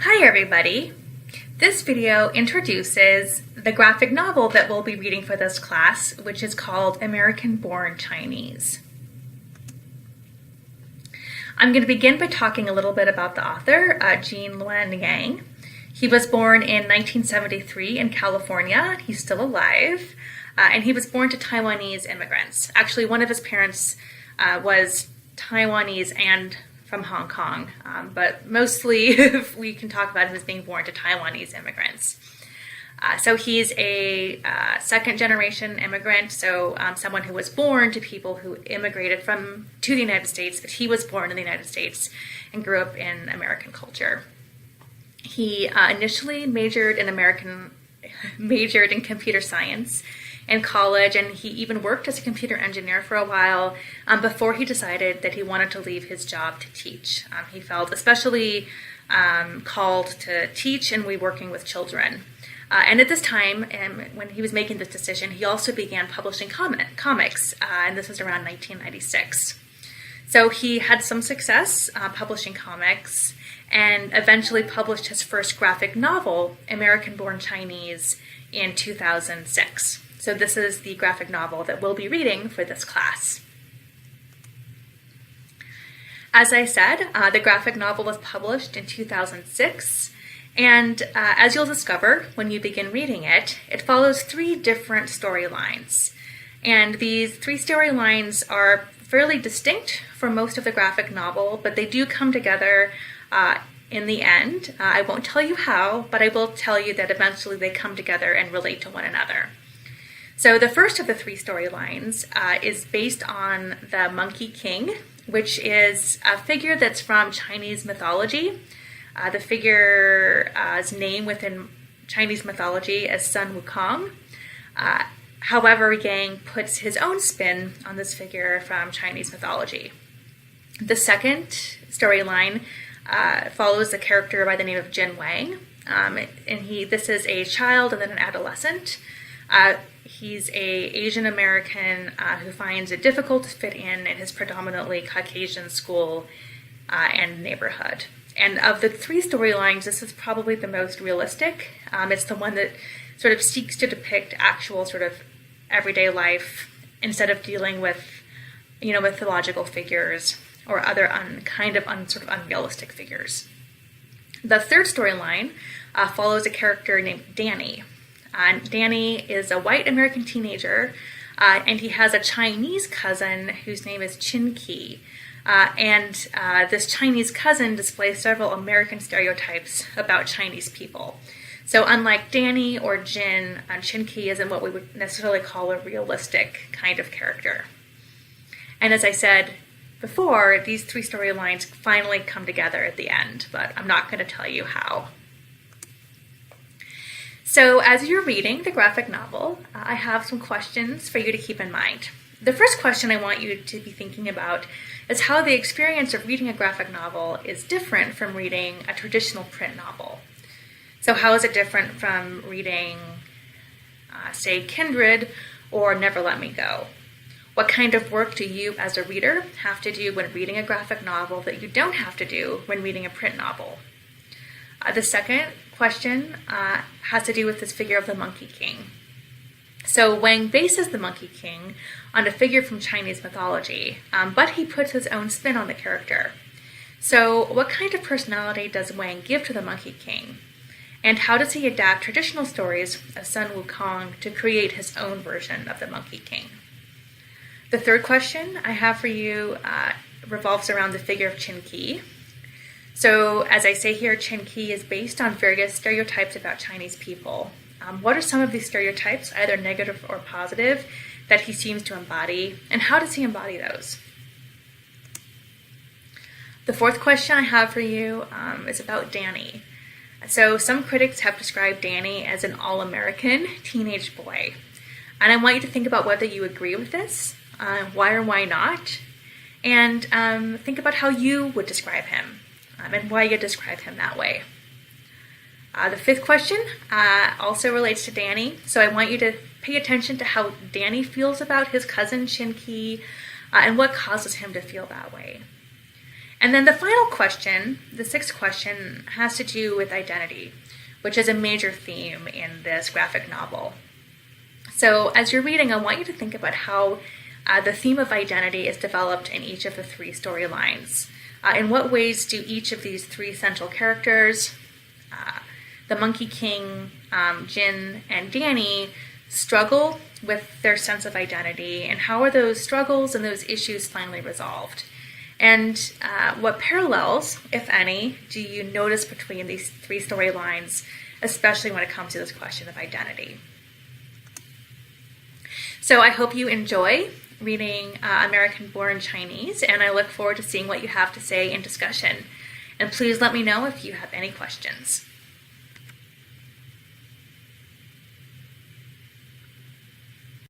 Hi everybody! This video introduces the graphic novel that we'll be reading for this class, which is called American-Born Chinese. I'm going to begin by talking a little bit about the author, Gene Luen Yang. He was born in 1973 in California. He's still alive, and he was born to Taiwanese immigrants. Actually, one of his parents was Taiwanese and from Hong Kong, but mostly we can talk about him as being born to Taiwanese immigrants. So he's a second-generation immigrant, so someone who was born to people who immigrated to the United States, but he was born in the United States and grew up in American culture. He initially majored in computer science in college, and he even worked as a computer engineer for a while before he decided that he wanted to leave his job to teach. He felt especially called to teach and be working with children. And at this time, when he was making this decision, he also began publishing comics, and this was around 1996. So he had some success publishing comics and eventually published his first graphic novel, American-Born Chinese, in 2006. So this is the graphic novel that we'll be reading for this class. As I said, the graphic novel was published in 2006, and as you'll discover when you begin reading it, it follows three different storylines. And these three storylines are fairly distinct from most of the graphic novel, but they do come together in the end. I won't tell you how, but I will tell you that eventually they come together and relate to one another. So the first of the three storylines is based on the Monkey King, which is a figure that's from Chinese mythology. The figure's name within Chinese mythology is Sun Wukong. However, Yang puts his own spin on this figure from Chinese mythology. The second storyline follows a character by the name of Jin Wang, and this is a child and then an adolescent. He's an Asian American who finds it difficult to fit in his predominantly Caucasian school and neighborhood. And of the three storylines, this is probably the most realistic. It's the one that sort of seeks to depict actual sort of everyday life instead of dealing with, mythological figures or other sort of unrealistic figures. The third storyline follows a character named Danny. Danny is a white American teenager, and he has a Chinese cousin whose name is Chin Ki. And this Chinese cousin displays several American stereotypes about Chinese people. So unlike Danny or Jin, Chin Ki isn't what we would necessarily call a realistic kind of character. And as I said before, these three storylines finally come together at the end, but I'm not going to tell you how. So as you're reading the graphic novel, I have some questions for you to keep in mind. The first question I want you to be thinking about is how the experience of reading a graphic novel is different from reading a traditional print novel. So how is it different from reading, say, Kindred or Never Let Me Go? What kind of work do you as a reader have to do when reading a graphic novel that you don't have to do when reading a print novel? The second question has to do with this figure of the Monkey King. So Wang bases the Monkey King on a figure from Chinese mythology, but he puts his own spin on the character. So what kind of personality does Wang give to the Monkey King? And how does he adapt traditional stories of Sun Wukong to create his own version of the Monkey King? The third question I have for you revolves around the figure of Chin Ki. So as I say here, Chin Ki is based on various stereotypes about Chinese people. What are some of these stereotypes, either negative or positive, that he seems to embody, and how does he embody those? The fourth question I have for you is about Danny. So some critics have described Danny as an all-American teenage boy. And I want you to think about whether you agree with this, why or why not, and think about how you would describe him, and why you describe him that way. The fifth question also relates to Danny, so I want you to pay attention to how Danny feels about his cousin Chin Ki and what causes him to feel that way. And then the final question, the sixth question, has to do with identity, which is a major theme in this graphic novel. So as you're reading, I want you to think about how the theme of identity is developed in each of the three storylines. In what ways do each of these three central characters, the Monkey King, Jin, and Danny, struggle with their sense of identity, and how are those struggles and those issues finally resolved? And what parallels, if any, do you notice between these three storylines, especially when it comes to this question of identity? So I hope you enjoy reading American Born Chinese, and I look forward to seeing what you have to say in discussion. And please let me know if you have any questions.